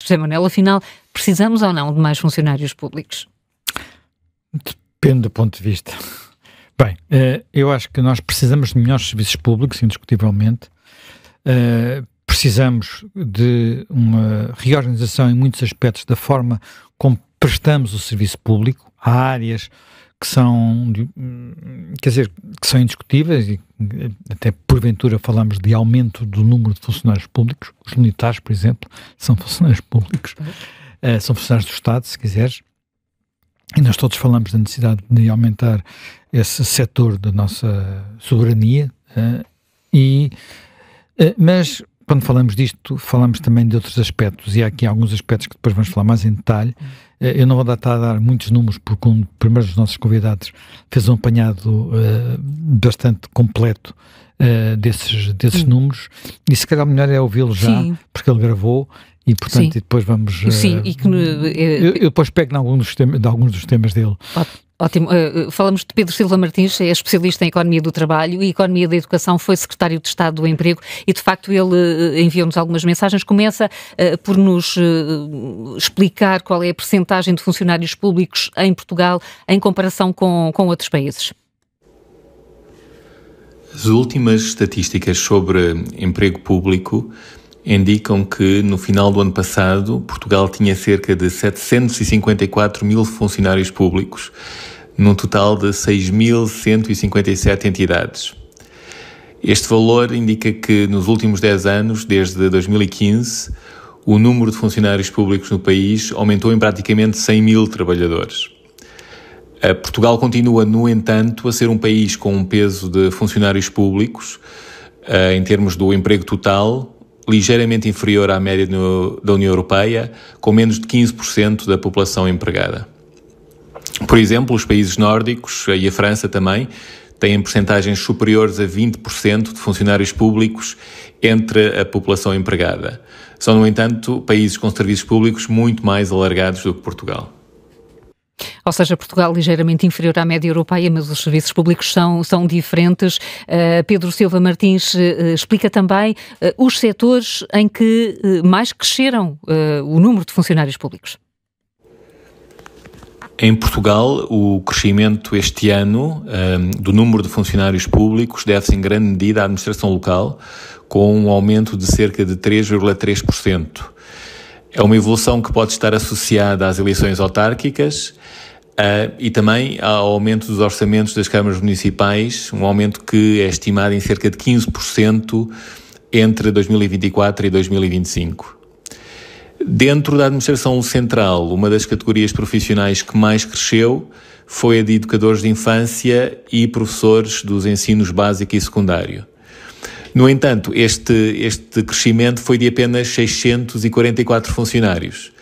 José Manuel, afinal, precisamos ou não de mais funcionários públicos? Depende do ponto de vista. Bem, eu acho que nós precisamos de melhores serviços públicos, indiscutivelmente. Precisamos de uma reorganização em muitos aspectos da forma como prestamos o serviço público. Há áreas que são, que são indiscutíveis e até porventura falamos de aumento do número de funcionários públicos. Os militares, por exemplo, são funcionários públicos, são funcionários do Estado, se quiseres, e nós todos falamos da necessidade de aumentar esse setor da nossa soberania, mas quando falamos disto, falamos também de outros aspectos, e há aqui alguns aspectos que depois vamos falar mais em detalhe. Eu não vou estar a dar muitos números, porque um primeiro dos nossos convidados fez um apanhado bastante completo desses números, e se calhar melhor é ouvi-lo já, porque ele gravou, e portanto e depois vamos... Sim, eu depois pego em alguns dos temas dele. Ótimo. Falamos de Pedro Silva Martins, é especialista em Economia do Trabalho e Economia da Educação, foi Secretário de Estado do Emprego e, de facto, ele enviou-nos algumas mensagens. Começa por nos explicar qual é a percentagem de funcionários públicos em Portugal em comparação com outros países. As últimas estatísticas sobre emprego público indicam que, no final do ano passado, Portugal tinha cerca de 754 mil funcionários públicos, num total de 6.157 entidades. Este valor indica que, nos últimos 10 anos, desde 2015, o número de funcionários públicos no país aumentou em praticamente 100 mil trabalhadores. Portugal continua, no entanto, a ser um país com um peso de funcionários públicos, em termos do emprego total, ligeiramente inferior à média da União Europeia, com menos de 15% da população empregada. Por exemplo, os países nórdicos e a França também têm percentagens superiores a 20% de funcionários públicos entre a população empregada. São, no entanto, países com serviços públicos muito mais alargados do que Portugal. Ou seja, Portugal ligeiramente inferior à média europeia, mas os serviços públicos são diferentes. Pedro Silva Martins explica também os setores em que mais cresceram o número de funcionários públicos. Em Portugal, o crescimento este ano do número de funcionários públicos deve-se em grande medida à administração local, com um aumento de cerca de 3,3%. É uma evolução que pode estar associada às eleições autárquicas e também ao aumento dos orçamentos das câmaras municipais, um aumento que é estimado em cerca de 15% entre 2024 e 2025. Dentro da administração central, uma das categorias profissionais que mais cresceu foi a de educadores de infância e professores dos ensinos básico e secundário. No entanto, este crescimento foi de apenas 644 funcionários.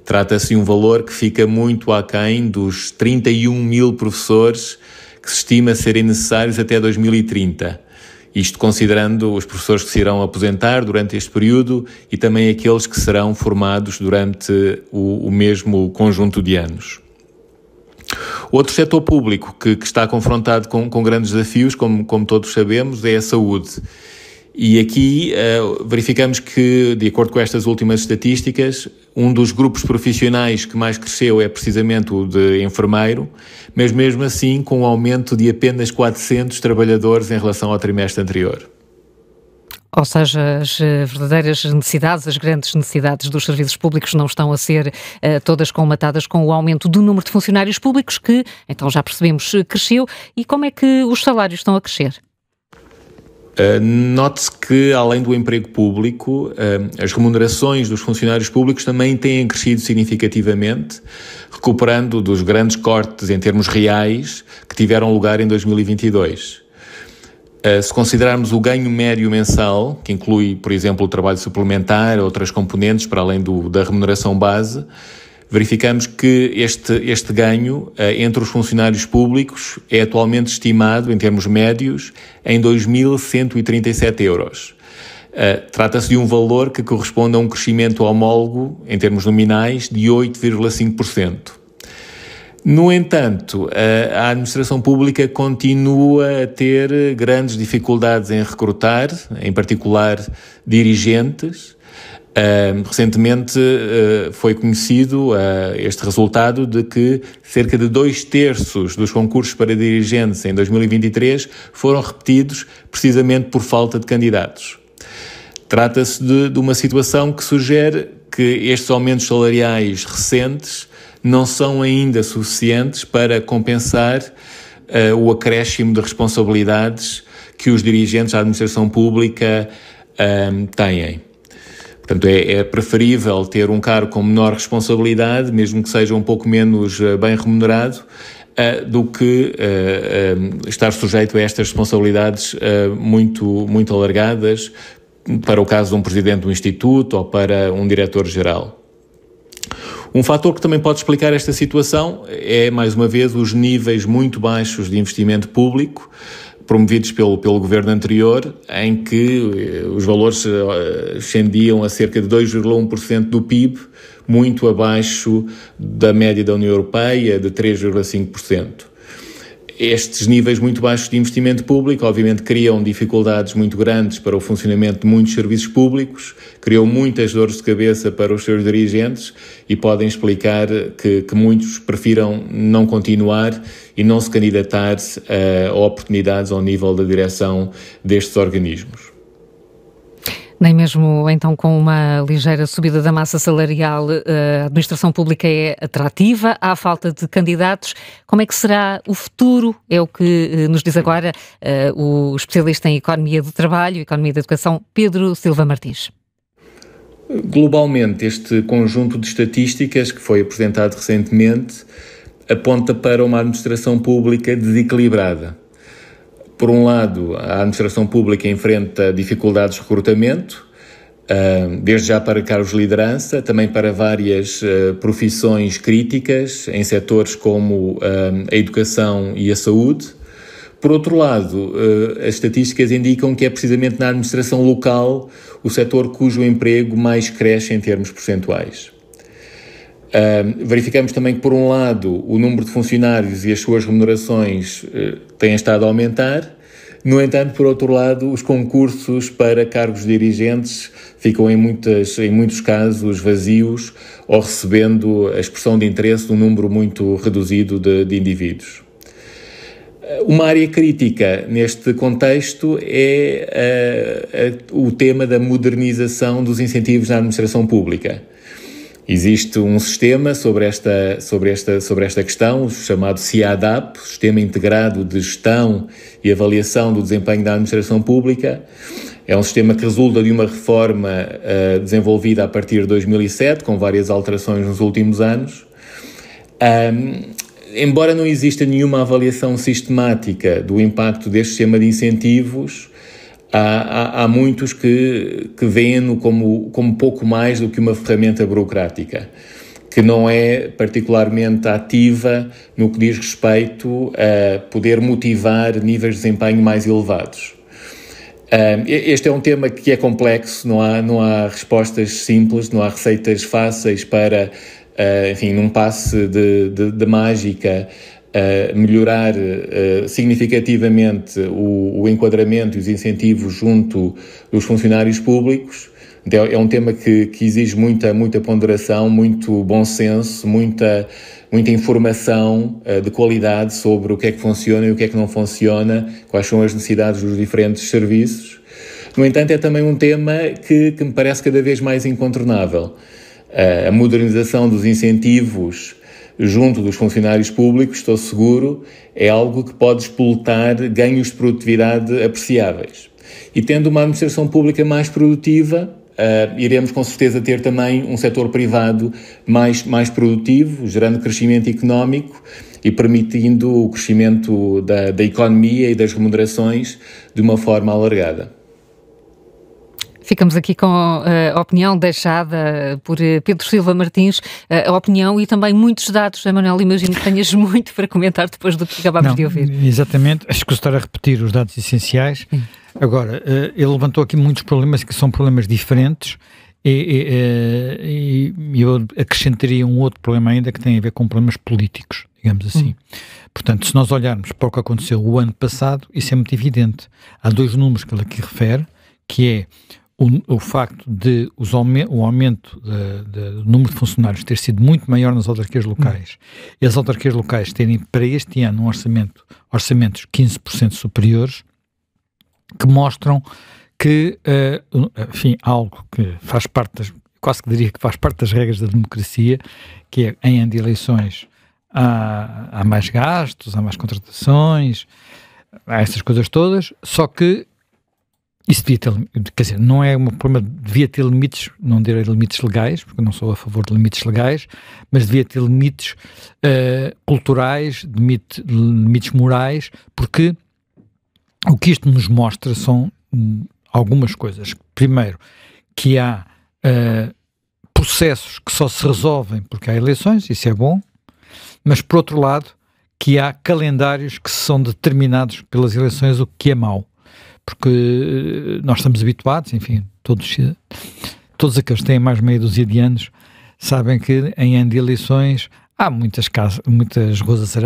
Trata-se de um valor que fica muito aquém dos 31 mil professores que se estima serem necessários até 2030. Isto considerando os professores que se irão aposentar durante este período e também aqueles que serão formados durante o mesmo conjunto de anos. Outro setor público que está confrontado com grandes desafios, como todos sabemos, é a saúde. E aqui verificamos que, de acordo com estas últimas estatísticas, um dos grupos profissionais que mais cresceu é precisamente o de enfermeiro, mas mesmo assim com um aumento de apenas 400 trabalhadores em relação ao trimestre anterior. Ou seja, as verdadeiras necessidades, as grandes necessidades dos serviços públicos não estão a ser todas colmatadas com o aumento do número de funcionários públicos que, então já percebemos, cresceu. E como é que os salários estão a crescer? Note-se que, além do emprego público, as remunerações dos funcionários públicos também têm crescido significativamente, recuperando dos grandes cortes em termos reais que tiveram lugar em 2022. Se considerarmos o ganho médio mensal, que inclui, por exemplo, o trabalho suplementar, outras componentes para além da remuneração base, verificamos que este ganho entre os funcionários públicos é atualmente estimado, em termos médios, em 2.137 euros. Trata-se de um valor que corresponde a um crescimento homólogo, em termos nominais, de 8,5%. No entanto, a administração pública continua a ter grandes dificuldades em recrutar, em particular dirigentes, Recentemente foi conhecido este resultado de que cerca de 2/3 dos concursos para dirigentes em 2023 foram repetidos precisamente por falta de candidatos. Trata-se de uma situação que sugere que estes aumentos salariais recentes não são ainda suficientes para compensar o acréscimo de responsabilidades que os dirigentes da administração pública têm. Portanto, é preferível ter um cargo com menor responsabilidade, mesmo que seja um pouco menos bem remunerado, do que estar sujeito a estas responsabilidades muito alargadas, para o caso de um presidente do instituto ou para um diretor-geral. Um fator que também pode explicar esta situação é, mais uma vez, os níveis muito baixos de investimento público promovidos pelo governo anterior, em que os valores ascendiam a cerca de 2,1% do PIB, muito abaixo da média da União Europeia, de 3,5%. Estes níveis muito baixos de investimento público, obviamente, criam dificuldades muito grandes para o funcionamento de muitos serviços públicos, criam muitas dores de cabeça para os seus dirigentes e podem explicar que muitos prefiram não continuar e não se candidatar a oportunidades ao nível da direção destes organismos. Nem mesmo, então, com uma ligeira subida da massa salarial, a administração pública é atrativa, há falta de candidatos. Como é que será o futuro? É o que nos diz agora o especialista em Economia do Trabalho e Economia da Educação, Pedro Silva Martins. Globalmente, este conjunto de estatísticas que foi apresentado recentemente aponta para uma administração pública desequilibrada. Por um lado, a administração pública enfrenta dificuldades de recrutamento, desde já para cargos de liderança, também para várias profissões críticas, em setores como a educação e a saúde. Por outro lado, as estatísticas indicam que é precisamente na administração local o setor cujo emprego mais cresce em termos percentuais. Verificamos também que, por um lado, o número de funcionários e as suas remunerações têm estado a aumentar. No entanto, por outro lado, os concursos para cargos dirigentes ficam em muitos casos vazios ou recebendo a expressão de interesse de um número muito reduzido de indivíduos. Uma área crítica neste contexto é o tema da modernização dos incentivos na administração pública. Existe um sistema sobre esta questão, o chamado CIADAP, Sistema Integrado de Gestão e Avaliação do Desempenho da Administração Pública. É um sistema que resulta de uma reforma desenvolvida a partir de 2007, com várias alterações nos últimos anos. Embora não exista nenhuma avaliação sistemática do impacto deste sistema de incentivos, há muitos que veem-no como pouco mais do que uma ferramenta burocrática, que não é particularmente ativa no que diz respeito a poder motivar níveis de desempenho mais elevados. Este é um tema que é complexo, não há respostas simples, não há receitas fáceis para, num passe de mágica, melhorar significativamente o enquadramento e os incentivos junto dos funcionários públicos. É um tema que exige muita ponderação, muito bom senso, muita informação de qualidade sobre o que é que funciona e o que é que não funciona, quais são as necessidades dos diferentes serviços. No entanto, é também um tema que me parece cada vez mais incontornável. A modernização dos incentivos junto dos funcionários públicos, estou seguro, é algo que pode explotar ganhos de produtividade apreciáveis. E tendo uma administração pública mais produtiva, iremos com certeza ter também um setor privado mais produtivo, gerando crescimento económico e permitindo o crescimento da economia e das remunerações de uma forma alargada. Ficamos aqui com a opinião deixada por Pedro Silva Martins, a opinião e também muitos dados. Manuel, imagino que tenhas muito para comentar depois do que acabámos de ouvir. Exatamente, acho que estar a repetir os dados essenciais. Agora, ele levantou aqui muitos problemas que são problemas diferentes e eu acrescentaria um outro problema ainda que tem a ver com problemas políticos, digamos assim. Portanto, se nós olharmos para o que aconteceu o ano passado, isso é muito evidente. Há dois números que ele aqui refere, que é o facto de o aumento do número de funcionários ter sido muito maior nas autarquias locais e as autarquias locais terem para este ano orçamentos 15% superiores, que mostram que, enfim, algo que faz parte quase que diria que faz parte das regras da democracia, que é em ano de eleições há mais gastos, há mais contratações, há essas coisas todas, só que isso devia ter, quer dizer, não é um problema, devia ter limites, não direi limites legais, porque eu não sou a favor de limites legais, mas devia ter limites culturais, limites morais, porque o que isto nos mostra são algumas coisas. Primeiro, que há processos que só se resolvem porque há eleições, isso é bom, mas por outro lado, que há calendários que são determinados pelas eleições, o que é mau. Porque nós estamos habituados, enfim, todos aqueles que têm mais meia dúzia de anos sabem que em ano de eleições há muitas ruas a ser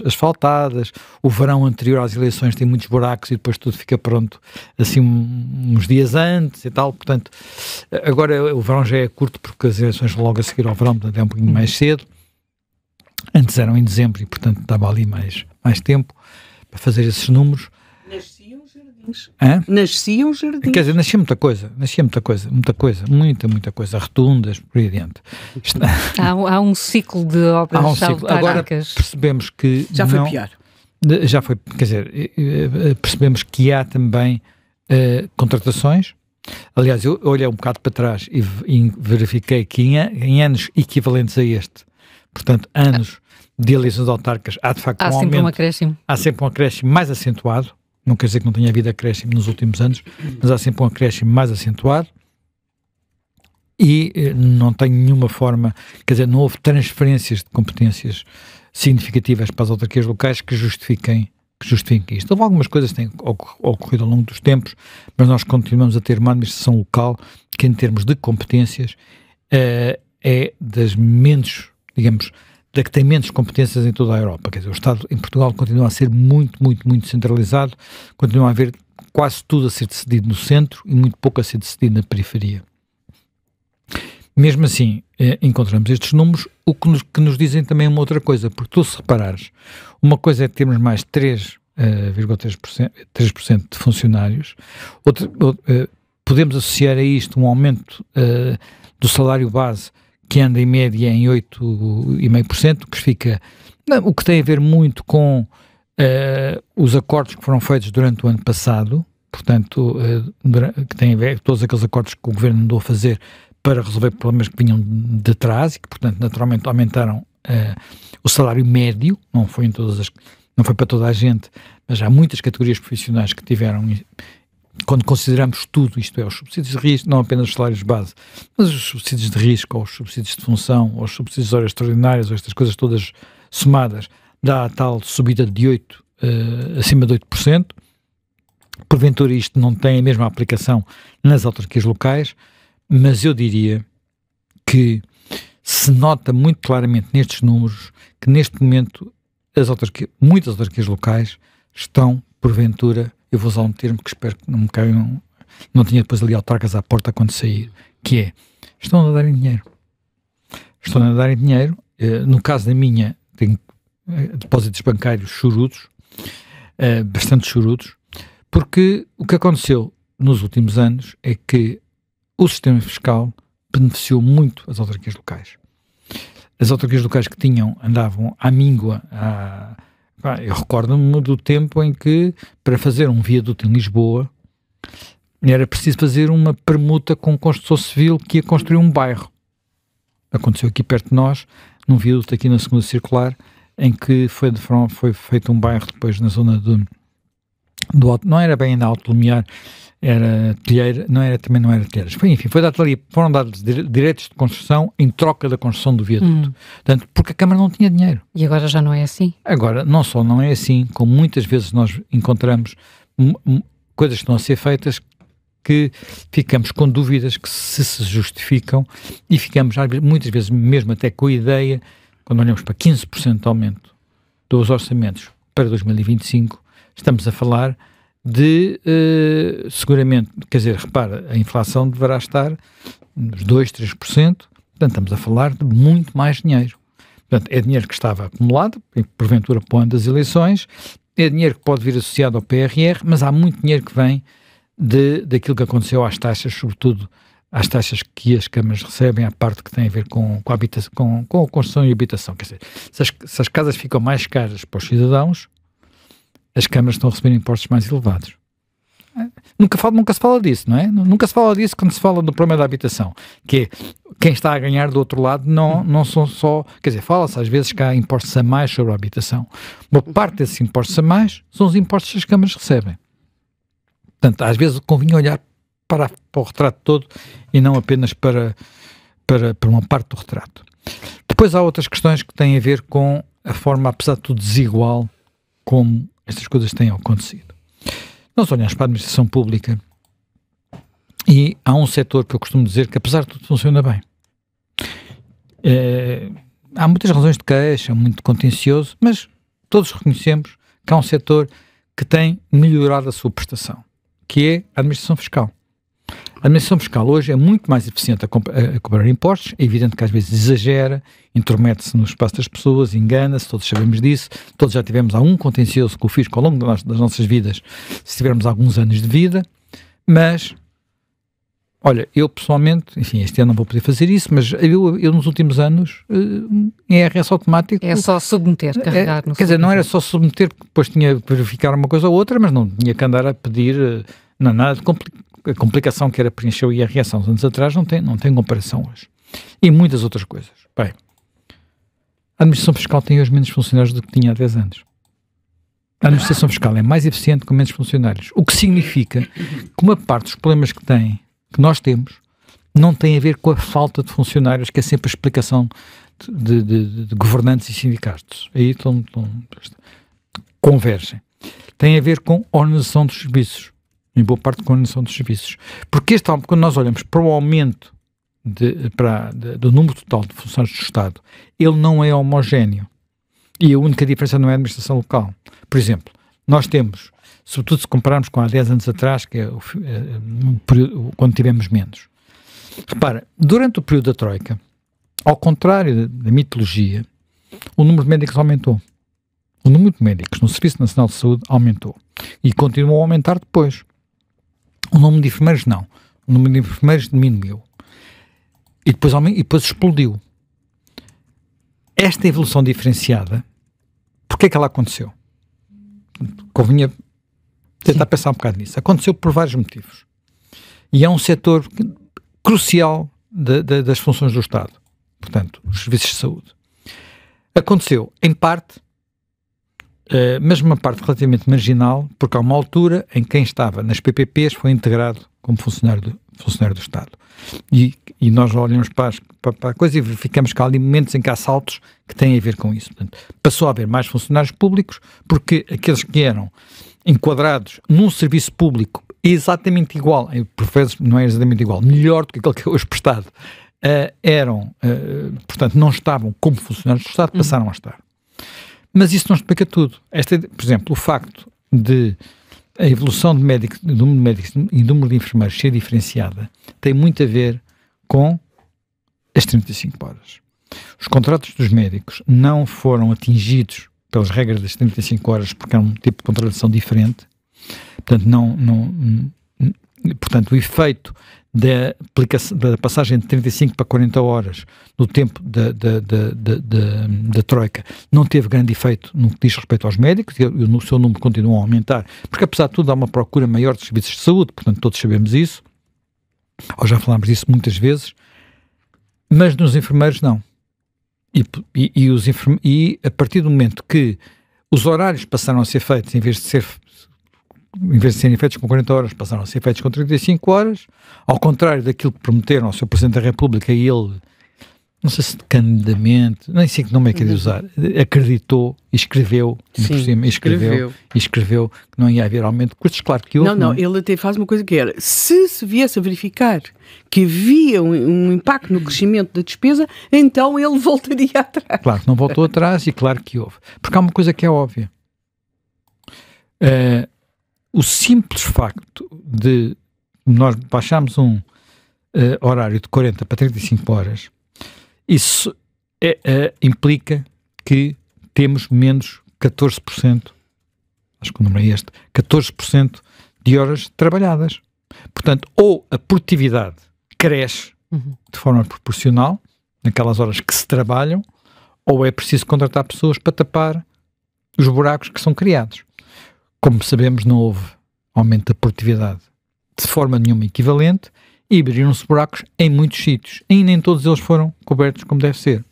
asfaltadas, o verão anterior às eleições tem muitos buracos e depois tudo fica pronto assim uns dias antes e tal, portanto, agora o verão já é curto porque as eleições logo a seguir ao verão, portanto é um pouquinho mais cedo, antes eram em dezembro e portanto dava ali mais tempo para fazer esses números. Nasciam jardins. Quer dizer, nascia muita coisa, muita coisa, rotundas, por aí adiante. Há um ciclo de obras autárquicas. Agora percebemos que já foi pior. Já foi, quer dizer, percebemos que há também contratações. Aliás, eu olhei um bocado para trás e verifiquei que em anos equivalentes a este, portanto, anos de eleições autárquicas, há de facto um aumento. Há sempre um acréscimo mais acentuado. Não quer dizer que não tenha havido acréscimo nos últimos anos, mas há sempre um acréscimo mais acentuado e não tem nenhuma forma, quer dizer, não houve transferências de competências significativas para as autarquias locais que justifiquem isto. Houve algumas coisas que têm ocorrido ao longo dos tempos, mas nós continuamos a ter uma administração local que, em termos de competências, é das menos, digamos, da que tem menos competências em toda a Europa. Quer dizer, o Estado em Portugal continua a ser muito centralizado, continua a haver quase tudo a ser decidido no centro e muito pouco a ser decidido na periferia. Mesmo assim, encontramos estes números, o que nos dizem também uma outra coisa, porque tu, se reparares, uma coisa é termos mais 3,3% de funcionários, podemos associar a isto um aumento do salário base que anda em média em 8,5%, que fica, o que tem a ver muito com os acordos que foram feitos durante o ano passado, portanto, que tem a ver todos aqueles acordos que o Governo andou a fazer para resolver problemas que vinham de trás e que, portanto, naturalmente aumentaram o salário médio, não foi para toda a gente, mas há muitas categorias profissionais que tiveram, quando consideramos tudo, isto é, os subsídios de risco, não apenas os salários de base, mas os subsídios de risco, ou os subsídios de função, ou os subsídios de horas extraordinárias, ou estas coisas todas somadas, dá a tal subida de acima de 8%. Porventura isto não tem a mesma aplicação nas autarquias locais, mas eu diria que se nota muito claramente nestes números que neste momento muitas autarquias locais estão, porventura, eu vou usar um termo que espero que não me caiam, não tinha depois ali autarcas à porta quando sair, que é, estão a nadar em dinheiro. Estão a nadar em dinheiro, no caso da minha, tenho depósitos bancários chorudos, bastante chorudos, porque o que aconteceu nos últimos anos é que o sistema fiscal beneficiou muito as autarquias locais. As autarquias locais que andavam à míngua, eu recordo-me do tempo em que, para fazer um viaduto em Lisboa, era preciso fazer uma permuta com um construtor civil que ia construir um bairro. Aconteceu aqui perto de nós, num viaduto aqui na Segunda Circular, em que foi feito um bairro depois na zona do Alto, não era bem ainda Alto Lumiar, era Telheira, também não era Telheiras. Foram dados direitos de construção em troca da construção do viaduto. Portanto, porque a Câmara não tinha dinheiro. E agora já não é assim? Agora, não só não é assim, como muitas vezes nós encontramos coisas que estão a ser feitas que ficamos com dúvidas que se justificam e ficamos muitas vezes mesmo até com a ideia, quando olhamos para 15% de aumento dos orçamentos para 2025, estamos a falar de, seguramente, quer dizer, repara, a inflação deverá estar nos 2, 3%, portanto estamos a falar de muito mais dinheiro. Portanto, é dinheiro que estava acumulado, porventura para o ano das eleições, é dinheiro que pode vir associado ao PRR, mas há muito dinheiro que vem daquilo que aconteceu às taxas, sobretudo às taxas que as câmaras recebem, à parte que tem a ver com a habitação, com a construção e habitação. Quer dizer, se as casas ficam mais caras para os cidadãos, as câmaras estão a receber impostos mais elevados. Nunca se fala disso, não é? Nunca se fala disso quando se fala do problema da habitação, que é quem está a ganhar do outro lado não são só... Quer dizer, fala-se às vezes que há impostos a mais sobre a habitação. Uma parte desses impostos a mais são os impostos que as câmaras recebem. Portanto, às vezes convinha olhar para o retrato todo e não apenas para uma parte do retrato. Depois há outras questões que têm a ver com a forma, apesar de tudo, desigual como estas coisas têm acontecido. Nós olhamos para a administração pública e há um setor que eu costumo dizer que, apesar de tudo, funciona bem. Há muitas razões de queixa, muito contencioso, mas todos reconhecemos que há um setor que tem melhorado a sua prestação, que é a administração fiscal. A administração fiscal hoje é muito mais eficiente a cobrar impostos, é evidente que às vezes exagera, intromete-se no espaço das pessoas, engana-se, todos sabemos disso, todos já tivemos algum contencioso com o fisco ao longo das nossas vidas, se tivermos alguns anos de vida, mas, olha, eu pessoalmente, enfim, este ano não vou poder fazer isso, mas eu nos últimos anos, em IRS automático... É só submeter, carregar no... Quer dizer, não era só submeter, porque depois tinha que verificar uma coisa ou outra, mas não tinha que andar a pedir, não, nada de a complicação que era preencher o IRS há uns anos atrás não tem comparação hoje. E muitas outras coisas. Bem, a administração fiscal tem hoje menos funcionários do que tinha há 10 anos. A administração fiscal é mais eficiente com menos funcionários, o que significa que uma parte dos problemas que nós temos, não tem a ver com a falta de funcionários, que é sempre a explicação de governantes e sindicatos. Aí convergem. Tem a ver com a organização dos serviços. Em boa parte com a organização dos serviços. Porque quando nós olhamos para o aumento do número total de funcionários do Estado, ele não é homogéneo. E a única diferença não é a administração local. Por exemplo, nós temos, sobretudo se compararmos com há 10 anos atrás, que é quando tivemos menos. Repara, durante o período da Troika, ao contrário da mitologia, o número de médicos aumentou. O número de médicos no Serviço Nacional de Saúde aumentou. E continuou a aumentar depois. O número de enfermeiros não. O número de enfermeiros diminuiu. E depois explodiu. Esta evolução diferenciada, porquê é que ela aconteceu? Convinha tentar pensar um bocado nisso. Aconteceu por vários motivos. E é um setor crucial das funções do Estado. Portanto, os serviços de saúde. Aconteceu, em parte, mas uma parte relativamente marginal, porque há uma altura em que quem estava nas PPPs foi integrado como funcionário do Estado. E nós olhamos para a coisa e verificamos que há ali momentos em que há saltos que têm a ver com isso. Portanto, passou a haver mais funcionários públicos, porque aqueles que eram enquadrados num serviço público exatamente igual, por vezes não é exatamente igual, melhor do que aquele que é hoje prestado, portanto, não estavam como funcionários do Estado, passaram a estar. Mas isso não explica tudo. Por exemplo, o facto de a evolução de médicos, do número de médicos e do número de enfermeiros ser diferenciada tem muito a ver com as 35 horas. Os contratos dos médicos não foram atingidos pelas regras das 35 horas porque é um tipo de contratação diferente. Portanto, portanto, o efeito da passagem de 35 para 40 horas no tempo da Troika não teve grande efeito no que diz respeito aos médicos, e o seu número continua a aumentar, porque apesar de tudo há uma procura maior de serviços de saúde, portanto todos sabemos isso, ou já falámos disso muitas vezes, mas nos enfermeiros não. E a partir do momento que os horários passaram a ser feitos, em vez de serem feitos com 40 horas, passaram a ser feitos com 35 horas, ao contrário daquilo que prometeram ao Sr. Presidente da República, e ele, não sei se candidamente, nem sei que nome é que ele usar, acreditou e escreveu, escreveu que não ia haver aumento de custos, claro que houve. Não, ele até faz uma coisa que era, se viesse a verificar que havia um impacto no crescimento da despesa, então ele voltaria atrás. Claro que não voltou atrás e claro que houve. Porque há uma coisa que é óbvia. o simples facto de nós baixarmos um horário de 40 para 35 horas, isso implica que temos menos 14%, acho que o número é este, 14% de horas trabalhadas. Portanto, ou a produtividade cresce de forma proporcional, naquelas horas que se trabalham, ou é preciso contratar pessoas para tapar os buracos que são criados. Como sabemos, não houve aumento da produtividade de forma nenhuma equivalente e abriram-se buracos em muitos sítios. E nem todos eles foram cobertos como deve ser.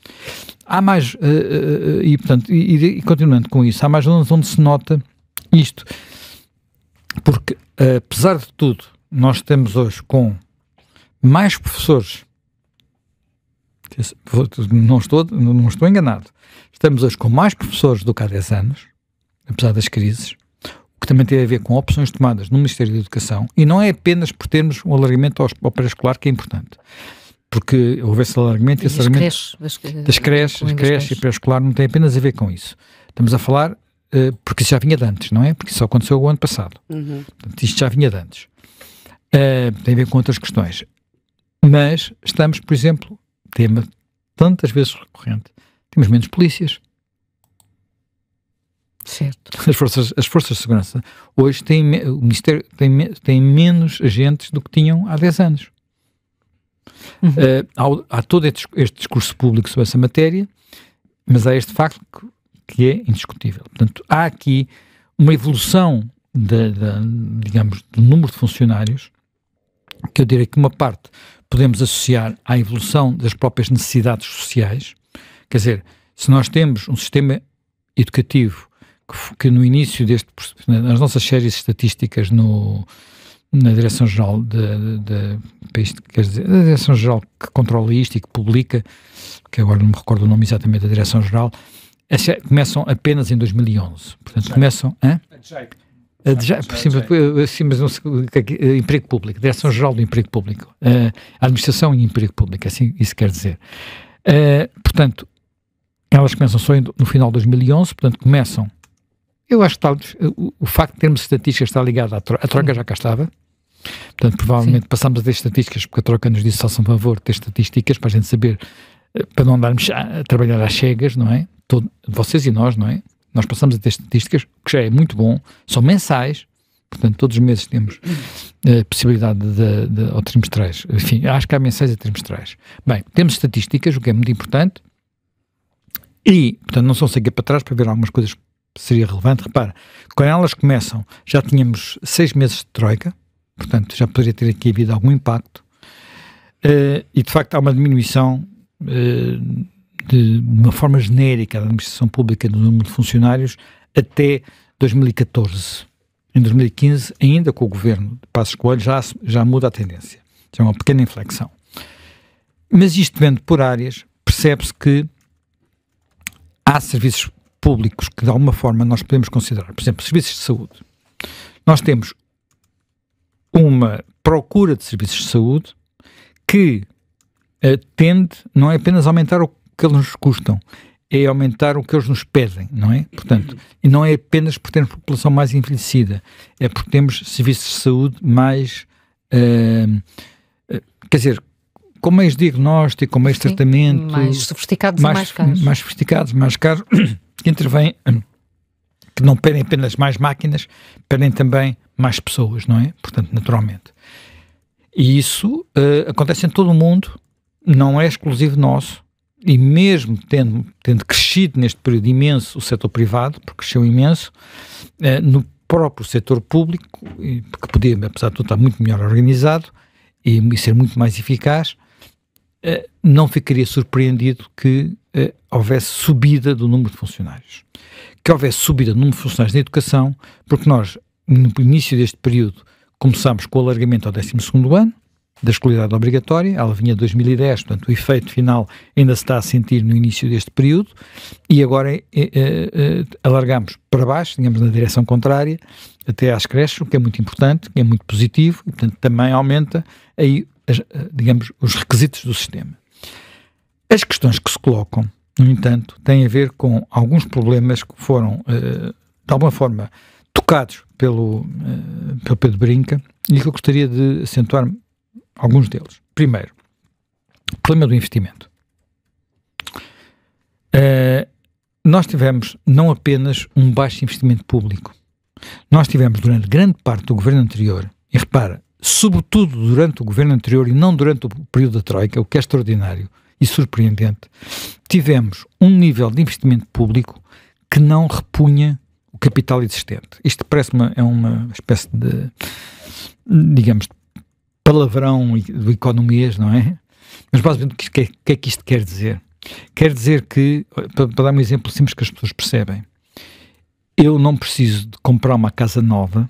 Há mais, e continuando com isso, há mais onde se nota isto. Porque, apesar de tudo, nós estamos hoje com mais professores, não estou enganado, estamos hoje com mais professores do que há 10 anos, apesar das crises, o que também tem a ver com opções tomadas no Ministério da Educação, e não é apenas por termos um alargamento ao pré-escolar que é importante, porque houve esse alargamento e esse alargamento das creches e pré-escolar não tem apenas a ver com isso. Estamos a falar, porque isso já vinha de antes, não é? Porque isso aconteceu o ano passado. Portanto, isto já vinha de antes. Tem a ver com outras questões. Mas estamos, por exemplo, tema tantas vezes recorrente, temos menos polícias. Certo. As forças de segurança hoje o Ministério tem menos agentes do que tinham há 10 anos. Há todo este discurso público sobre essa matéria, mas há este facto que é indiscutível. Portanto, há aqui uma evolução digamos, do número de funcionários, que eu diria que uma parte podemos associar à evolução das próprias necessidades sociais. Quer dizer, se nós temos um sistema educativo que no início nas nossas séries estatísticas na Direção-Geral da Direção-Geral que controla isto e que publica, que agora não me recordo o nome exatamente da Direção-Geral, começam apenas em 2011. Portanto, começam... mas não sei, emprego público, Direção-Geral do Emprego Público, Administração e Emprego Público, assim isso quer dizer. Portanto, elas começam só no final de 2011, portanto começam, eu acho que o facto de termos estatísticas está ligado à troca já cá estava, portanto provavelmente passámos a ter estatísticas porque a troca nos disse só um favor ter estatísticas para a gente saber, para não andarmos a trabalhar às cegas, não é? Vocês e nós, não é? Nós passamos a ter estatísticas, que já é muito bom, são mensais, portanto todos os meses temos a possibilidade ou trimestrais, enfim, acho que há mensais e trimestrais. Bem, temos estatísticas, o que é muito importante, e, portanto, não só seguir para trás para ver algumas coisas que seria relevante. Repara, quando elas começam, já tínhamos 6 meses de troika, portanto, já poderia ter aqui havido algum impacto, e de facto há uma diminuição de uma forma genérica da administração pública do número de funcionários até 2014. Em 2015, ainda com o governo de Passos Coelho, já muda a tendência. Já é uma pequena inflexão. Mas isto vendo por áreas, percebe-se que há serviços públicos que de alguma forma nós podemos considerar. Por exemplo, serviços de saúde. Nós temos uma procura de serviços de saúde que tende não é apenas a aumentar o que eles nos custam, é aumentar o que eles nos pedem, não é? Portanto, e não é apenas por termos população mais envelhecida, é porque temos serviços de saúde mais, quer dizer, com meios de diagnóstico, com meios de tratamento... mais sofisticados e mais caros. Mais sofisticados, mais caros, que intervêm, que não pedem apenas mais máquinas, pedem também mais pessoas, não é? Portanto, naturalmente. E isso acontece em todo o mundo, não é exclusivo nosso, e mesmo tendo crescido neste período imenso o setor privado, porque cresceu imenso, no próprio setor público, que podia, apesar de tudo, estar muito melhor organizado e ser muito mais eficaz, não ficaria surpreendido que houvesse subida do número de funcionários. Que houvesse subida do número de funcionários na educação, porque nós, no início deste período, começámos com o alargamento ao 12º ano, da escolaridade obrigatória, ela vinha de 2010, portanto o efeito final ainda se está a sentir no início deste período, e agora alargamos para baixo, digamos na direção contrária, até às creches, o que é muito importante, que é muito positivo, e portanto também aumenta aí, digamos, os requisitos do sistema. As questões que se colocam, no entanto, têm a ver com alguns problemas que foram, de alguma forma, tocados pelo Pedro Brinca e que eu gostaria de acentuar alguns deles. Primeiro, o problema do investimento. Nós tivemos não apenas um baixo investimento público, nós tivemos durante grande parte do governo anterior, e repara, sobretudo durante o governo anterior e não durante o período da Troika, o que é extraordinário e surpreendente, tivemos um nível de investimento público que não repunha o capital existente. Isto parece uma espécie de, digamos, palavrão do economias, não é? Mas basicamente o que é que isto quer dizer? Quer dizer que, para dar um exemplo simples que as pessoas percebem, eu não preciso de comprar uma casa nova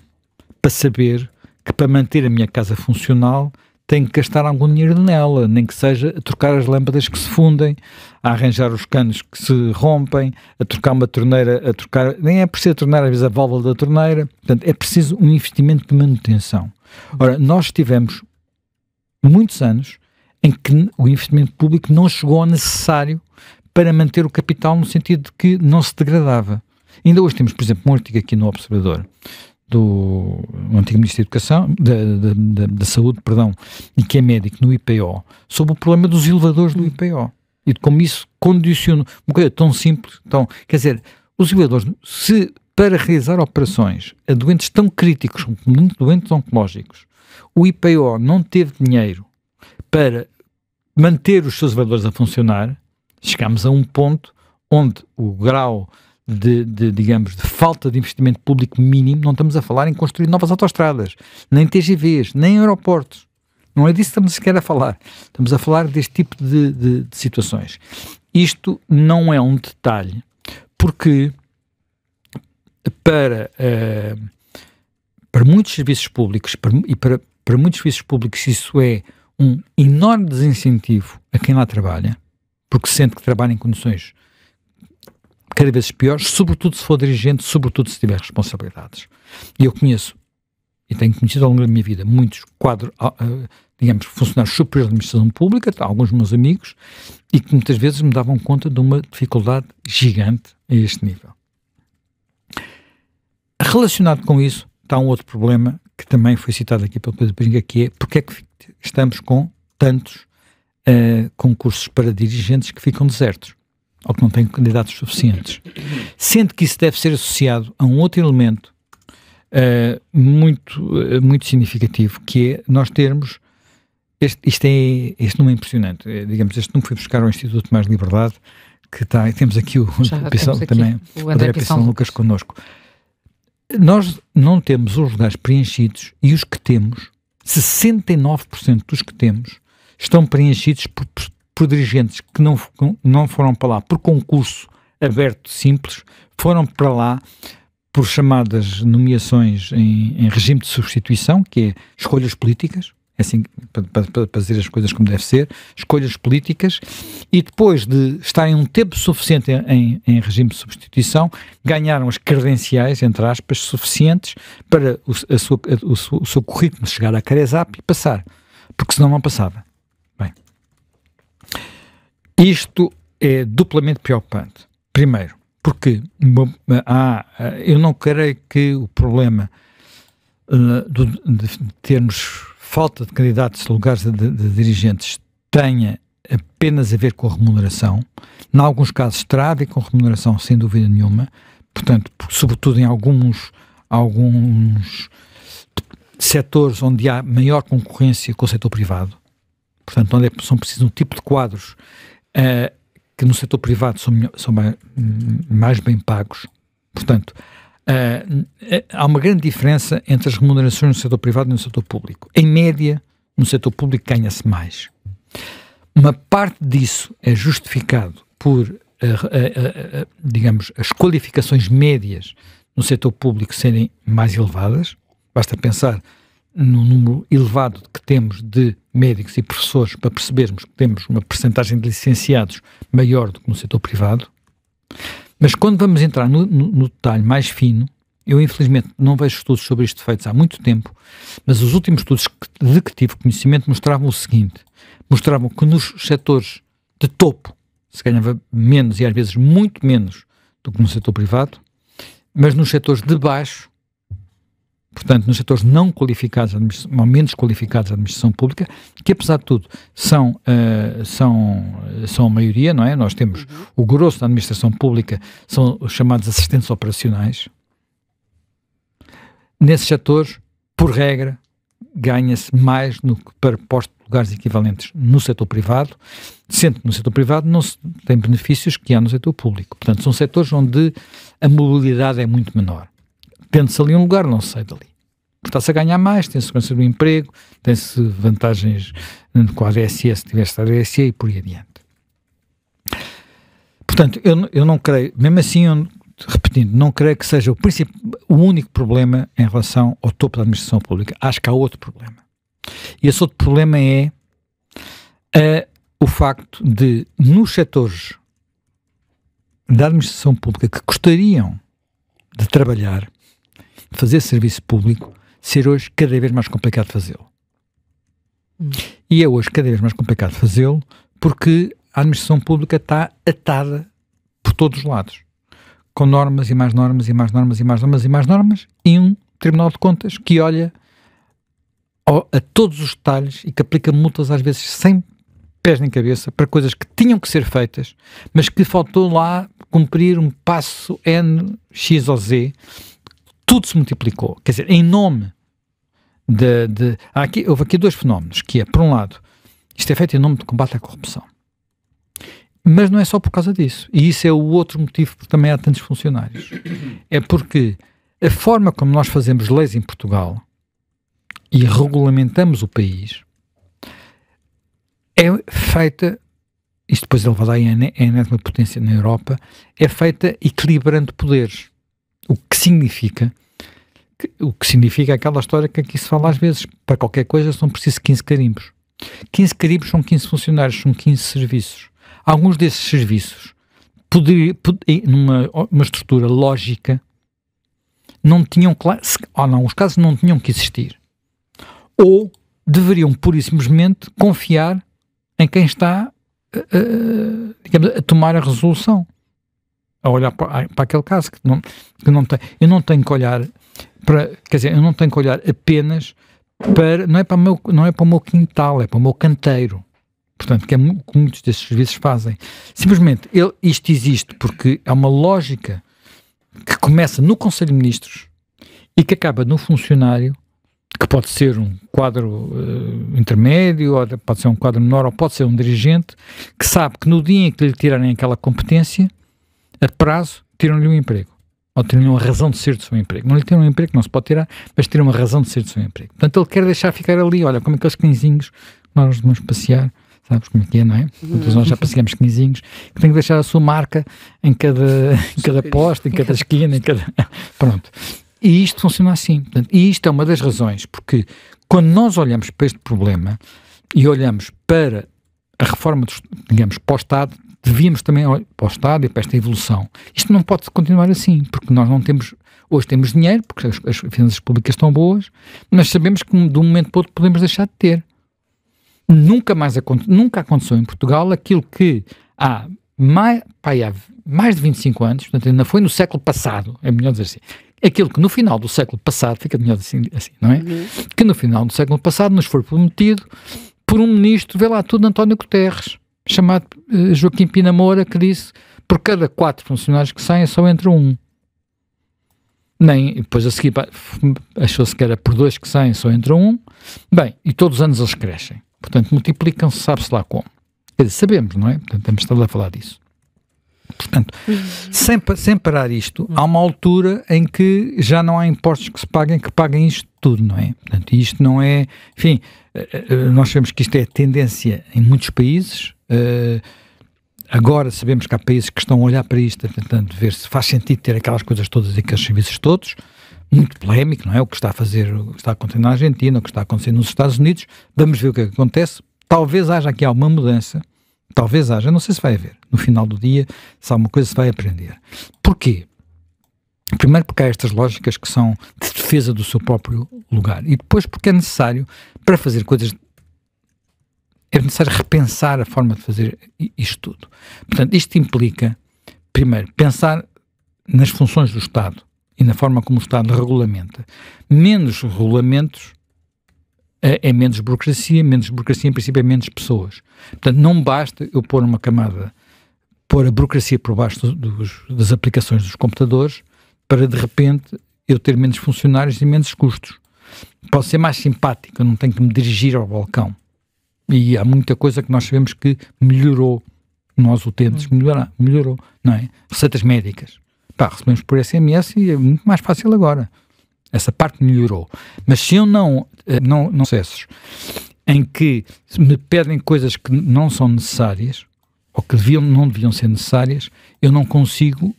para saber que para manter a minha casa funcional tenho que gastar algum dinheiro nela, nem que seja a trocar as lâmpadas que se fundem, a arranjar os canos que se rompem, a trocar uma torneira, nem é preciso tornar às vezes a válvula da torneira, portanto é preciso um investimento de manutenção. Ora, nós tivemos muitos anos em que o investimento público não chegou ao necessário para manter o capital no sentido de que não se degradava. Ainda hoje temos, por exemplo, um artigo aqui no Observador do antigo Ministro da Educação, da Saúde, perdão, e que é médico no IPO, sobre o problema dos elevadores do IPO e de como isso condiciona uma coisa tão simples. Então, quer dizer, os elevadores, se para realizar operações a doentes tão críticos como doentes oncológicos, o IPO não teve dinheiro para manter os seus elevadores a funcionar, chegámos a um ponto onde o grau digamos, de falta de investimento público mínimo, não estamos a falar em construir novas autoestradas, nem TGVs, nem aeroportos. Não é disso que estamos sequer a falar. Estamos a falar deste tipo de situações. Isto não é um detalhe, porque para muitos serviços públicos, para muitos serviços públicos isso é um enorme desincentivo a quem lá trabalha, porque sente que trabalha em condições cada vez piores, sobretudo se for dirigente, sobretudo se tiver responsabilidades. E eu conheço, e tenho conhecido ao longo da minha vida, muitos quadros, digamos, funcionários superiores da administração pública, alguns meus amigos, e que muitas vezes me davam conta de uma dificuldade gigante a este nível. Relacionado com isso, está um outro problema que também foi citado aqui pelo Pedro Brinca, que é porque é que estamos com tantos concursos para dirigentes que ficam desertos, ou que não têm candidatos suficientes. Sendo que isso deve ser associado a um outro elemento muito significativo, que é nós termos, este número é impressionante, digamos, este número foi buscar ao Instituto Mais Liberdade, que temos aqui o André Pissão Lucas connosco. Nós não temos os lugares preenchidos e os que temos, 69% dos que temos, estão preenchidos por dirigentes que não foram para lá por concurso aberto simples, foram para lá por chamadas nomeações em regime de substituição, que é escolhas políticas, é assim, para dizer as coisas como deve ser, escolhas políticas, e depois de estarem um tempo suficiente em regime de substituição, ganharam as credenciais, entre aspas, suficientes para o seu currículo chegar à CARESAP e passar, porque senão não passava. Isto é duplamente preocupante. Primeiro, porque eu não creio que o problema de termos falta de candidatos a lugares de dirigentes tenha apenas a ver com a remuneração. Em alguns casos terá a ver com a remuneração, sem dúvida nenhuma. Portanto, sobretudo em alguns setores onde há maior concorrência com o setor privado. Portanto, onde são precisos um tipo de quadros que no setor privado são mais bem pagos. Portanto, há uma grande diferença entre as remunerações no setor privado e no setor público. Em média, no setor público ganha-se mais. Uma parte disso é justificado por, digamos, as qualificações médias no setor público serem mais elevadas. Basta pensar no número elevado que temos de médicos e professores para percebermos que temos uma percentagem de licenciados maior do que no setor privado. Mas quando vamos entrar no detalhe mais fino, eu infelizmente não vejo estudos sobre isto feitos há muito tempo, mas os últimos estudos de que tive conhecimento mostravam o seguinte, mostravam que nos setores de topo se ganhava menos e às vezes muito menos do que no setor privado, mas nos setores de baixo portanto, nos setores não qualificados, ou menos qualificados da administração pública, que apesar de tudo são a maioria, não é? Nós temos o grosso da administração pública, são os chamados assistentes operacionais. Nesses setores, por regra, ganha-se mais no que para postos de lugares equivalentes no setor privado, sendo que no setor privado não se tem benefícios que há no setor público. Portanto, são setores onde a mobilidade é muito menor. Tendo-se ali um lugar, não se sai dali. Está-se a ganhar mais, tem-se segurança do emprego, tem-se vantagens com a ADSE, se tivesse a ADSE e por aí adiante. Portanto, eu não creio, mesmo assim, repetindo, não creio que seja o único problema em relação ao topo da administração pública. Acho que há outro problema. E esse outro problema é o facto de, nos setores da administração pública que gostariam de trabalhar, de fazer serviço público, ser hoje cada vez mais complicado fazê-lo. E é hoje cada vez mais complicado fazê-lo porque a administração pública está atada por todos os lados, com normas e mais normas e mais normas e mais normas e mais normas, e um Tribunal de Contas que olha a todos os detalhes e que aplica multas às vezes sem pés nem cabeça para coisas que tinham que ser feitas, mas que faltou lá cumprir um passo N, X ou Z. Tudo se multiplicou. Quer dizer, em nome houve aqui dois fenómenos, que é, por um lado, isto é feito em nome de combate à corrupção. Mas não é só por causa disso. E isso é o outro motivo porque também há tantos funcionários. É porque a forma como nós fazemos leis em Portugal e regulamentamos o país é feita, isto depois é levado à enésima potência na Europa, é feita equilibrando poderes. O que significa aquela história que aqui se fala às vezes, para qualquer coisa são precisos 15 carimbos. 15 carimbos são 15 funcionários, são 15 serviços. Alguns desses serviços, numa estrutura lógica, não tinham, ou em alguns casos, não tinham que existir. Ou deveriam, pura e simplesmente, confiar em quem está a tomar a resolução. A olhar para aquele caso que não tem. Eu não tenho que olhar eu não tenho que olhar apenas para, não é para o meu quintal, é para o meu canteiro. Portanto, que é o que muitos desses serviços fazem. Simplesmente, isto existe porque há uma lógica que começa no Conselho de Ministros e que acaba no funcionário, que pode ser um quadro intermédio, ou pode ser um quadro menor, ou pode ser um dirigente, que sabe que no dia em que lhe tirarem aquela competência, a prazo, tiram-lhe um emprego. Ou tiram-lhe uma razão de ser do seu emprego. Não lhe tiram um emprego, não se pode tirar, mas tiram uma razão de ser do seu emprego. Portanto, ele quer deixar ficar ali, olha, como aqueles cãezinhos que nós vamos passear, sabes como é que é, não é? Todos nós já passeamos cãezinhos, que tem que deixar a sua marca em cada poste, em cada esquina, Pronto. E isto funciona assim. Portanto, e isto é uma das razões, porque quando nós olhamos para este problema e olhamos para a reforma, digamos, para o Estado, devíamos também olhar para o Estado e para esta evolução. Isto não pode continuar assim, porque nós não temos, hoje temos dinheiro, porque as finanças públicas estão boas, mas sabemos que de um momento para o outro podemos deixar de ter. Nunca aconteceu em Portugal aquilo que há mais de 25 anos, portanto ainda foi no século passado, é melhor dizer assim, aquilo que no final do século passado, fica melhor assim, não é? Que no final do século passado nos foi prometido por um ministro, vê lá tudo, António Guterres, chamado Joaquim Pina Moura, que disse, por cada 4 funcionários que saem só entra um. Depois a seguir achou-se que era por 2 que saem só entra um. Bem, e todos os anos eles crescem. Portanto, multiplicam-se, sabe-se lá como. Quer dizer, sabemos, não é? Portanto, temos estado a falar disso. Portanto, sem parar isto, há uma altura em que já não há impostos que paguem isto tudo, não é? Portanto, isto não é... Enfim, nós sabemos que isto é tendência em muitos países. Agora sabemos que há países que estão a olhar para isto, tentando ver se faz sentido ter aquelas coisas todas e aqueles serviços todos. Muito polémico, não é? O que está a acontecer na Argentina, o que está a acontecer nos Estados Unidos. Vamos ver o que é que acontece. Talvez haja aqui alguma mudança. Talvez haja, não sei se vai haver. No final do dia, se há alguma coisa se vai aprender. Porquê? Primeiro porque há estas lógicas que são de defesa do seu próprio lugar. E depois porque é necessário, para fazer coisas, é necessário repensar a forma de fazer isto tudo. Portanto, isto implica, primeiro, pensar nas funções do Estado e na forma como o Estado regulamenta. Menos regulamentos é menos burocracia em princípio é menos pessoas. Portanto, não basta eu pôr uma camada, pôr a burocracia por baixo das aplicações dos computadores para, de repente, eu ter menos funcionários e menos custos. Posso ser mais simpático, eu não tenho que me dirigir ao balcão. E há muita coisa que nós sabemos que melhorou. Nós utentes melhorou, não é? Receitas médicas. Recebemos por SMS e é muito mais fácil agora. Essa parte melhorou. Mas se eu não processos em que me pedem coisas que não são necessárias, ou que não deviam ser necessárias, eu não consigo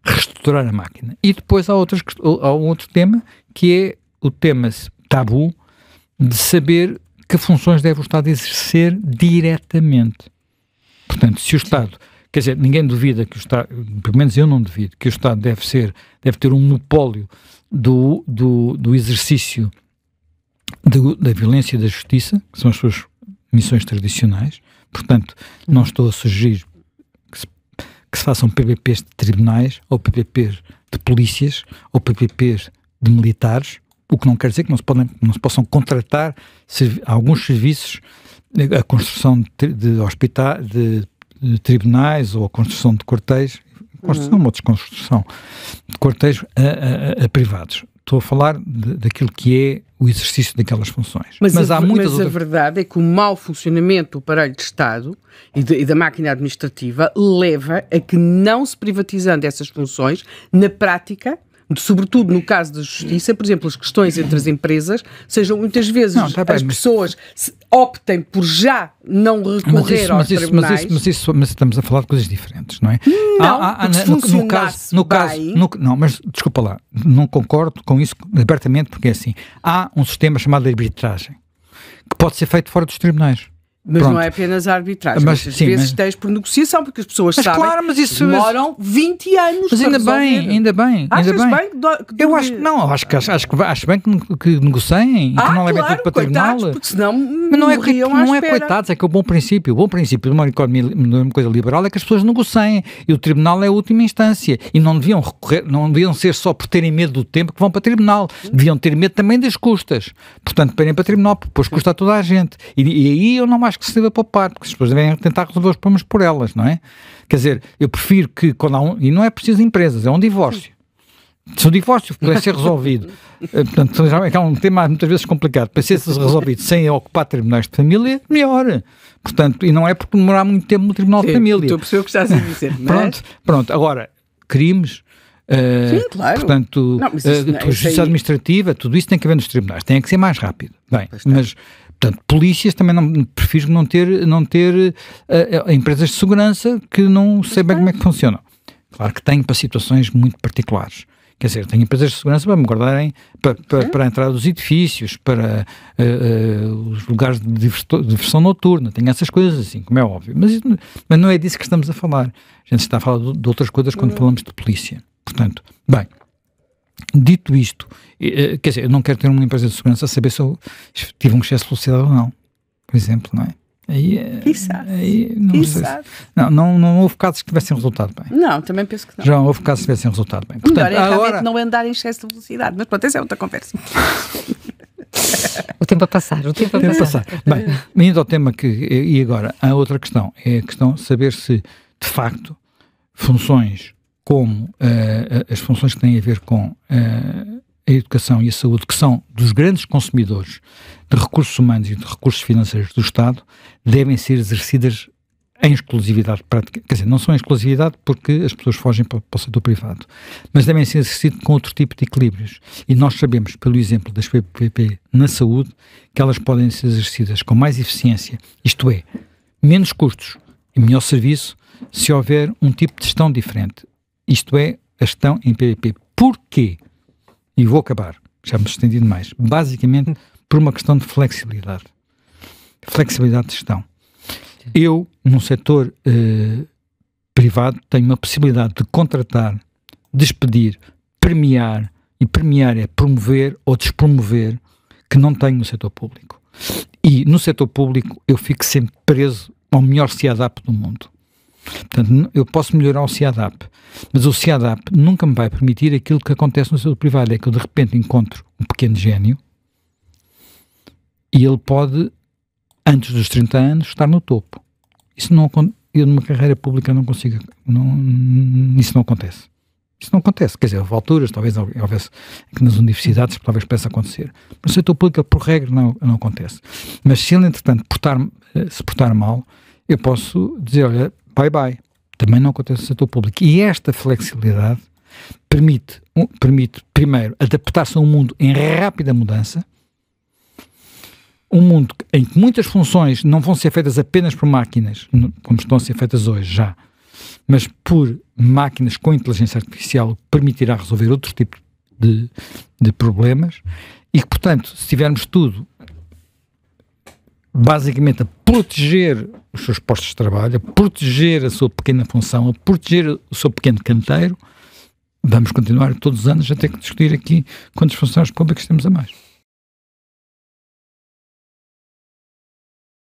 reestruturar a máquina. E depois há outro tema, que é o tema tabu de saber que funções deve o Estado exercer diretamente. Portanto, se o Estado, quer dizer, ninguém duvida que o Estado, pelo menos eu não duvido, que o Estado deve ter um monopólio do exercício da violência e da justiça, que são as suas missões tradicionais. Portanto, não estou a sugerir que se façam PPPs de tribunais, ou PPPs de polícias, ou PPPs de militares, o que não quer dizer que não se possam contratar alguns serviços, a construção de hospitais, de tribunais, ou a construção de quartéis, construção ou desconstrução de quartéis a privados. Estou a falar daquilo que é o exercício daquelas funções. Mas há muitas outras... a verdade é que o mau funcionamento do aparelho de Estado e da máquina administrativa leva a que, não se privatizando essas funções, na prática, sobretudo no caso da justiça, por exemplo, as questões entre as empresas, sejam muitas vezes as pessoas optem por já não recorrer aos tribunais. Mas estamos a falar de coisas diferentes, não é? Mas desculpa lá, não concordo com isso abertamente, porque é assim, há um sistema chamado arbitragem, que pode ser feito fora dos tribunais. Mas não é apenas a arbitragem, mas às vezes tens por negociação, porque as pessoas sabem que demoram 20 anos. Mas ainda bem. Eu acho bem que negociem e que não levem tudo para o tribunal. Porque senão mas não é coitados, é que o bom princípio de uma economia, de uma coisa liberal, é que as pessoas negociem, e o tribunal é a última instância, e não deviam ser só por terem medo do tempo que vão para o tribunal, deviam ter medo também das custas, portanto, para irem para o tribunal, porque depois custa a toda a gente, e aí eu não acho que se deva poupar, porque as pessoas devem tentar resolver os problemas por elas, não é? Quer dizer, eu prefiro que quando há e não é preciso empresas, é um divórcio. Se o divórcio puder ser resolvido, portanto, é um tema muitas vezes complicado, para ser resolvido sem ocupar tribunais de família, melhor. Portanto, e não é porque demorar muito tempo no tribunal de família. Estou a perceber o que estás a dizer. Pronto. Agora, crimes, sim, claro. Portanto, justiça administrativa, tudo isso tem que haver nos tribunais, tem que ser mais rápido. Bem, mas... Portanto, polícias também prefiro não ter empresas de segurança que não sei bem como é que funcionam. Claro que tenho para situações muito particulares. Quer dizer, tenho empresas de segurança para me guardarem para a entrada dos edifícios, para os lugares de diversão noturna. Tenho essas coisas assim, como é óbvio. Mas não é disso que estamos a falar. A gente está a falar de outras coisas quando falamos de polícia. Portanto, bem... Dito isto, quer dizer, eu não quero ter uma empresa de segurança a saber se eu tive um excesso de velocidade ou não, por exemplo, não é? Não houve casos que tivessem resultado bem. Não, também penso que não. Já houve casos que tivessem resultado bem. Portanto, melhor é realmente não andar em excesso de velocidade, mas pronto, essa é outra conversa. O tempo a passar. Bem, indo ao tema e agora, a outra questão é a questão de saber se, de facto, funções como as funções que têm a ver com a educação e a saúde, que são dos grandes consumidores de recursos humanos e de recursos financeiros do Estado, devem ser exercidas em exclusividade prática. Quer dizer, não são em exclusividade porque as pessoas fogem para o setor privado, mas devem ser exercidas com outro tipo de equilíbrios. E nós sabemos, pelo exemplo das PPP na saúde, que elas podem ser exercidas com mais eficiência, isto é, menos custos e melhor serviço, se houver um tipo de gestão diferente. Isto é, a gestão em PPP. Porquê? E vou acabar, já me estendi demais. Basicamente, por uma questão de flexibilidade. Flexibilidade de gestão. Eu, num setor privado, tenho uma possibilidade de contratar, despedir, premiar, e premiar é promover ou despromover, que não tenho no setor público. E no setor público eu fico sempre preso ao melhor CIADAP do mundo. Portanto, eu posso melhorar o CIADAP, Mas o CIADAP nunca me vai permitir aquilo que acontece no setor privado, é que eu de repente encontro um pequeno gênio e ele pode, antes dos 30 anos, estar no topo. Isso não, eu numa carreira pública não consigo, isso não acontece. Isso não acontece, quer dizer, houve alturas, talvez houvesse que nas universidades, talvez possa acontecer. No setor público, por regra, não acontece. Mas se ele, entretanto, se portar mal, eu posso dizer, olha, bye. Também não acontece no setor público. E esta flexibilidade permite primeiro, adaptar-se a um mundo em rápida mudança, um mundo em que muitas funções não vão ser feitas apenas por máquinas, como estão a ser feitas hoje já, mas por máquinas com inteligência artificial, que permitirá resolver outro tipo de problemas, e que, portanto, se tivermos tudo basicamente a proteger os seus postos de trabalho, a proteger a sua pequena função, a proteger o seu pequeno canteiro, vamos continuar todos os anos a ter que discutir aqui quantos funcionários públicos temos a mais.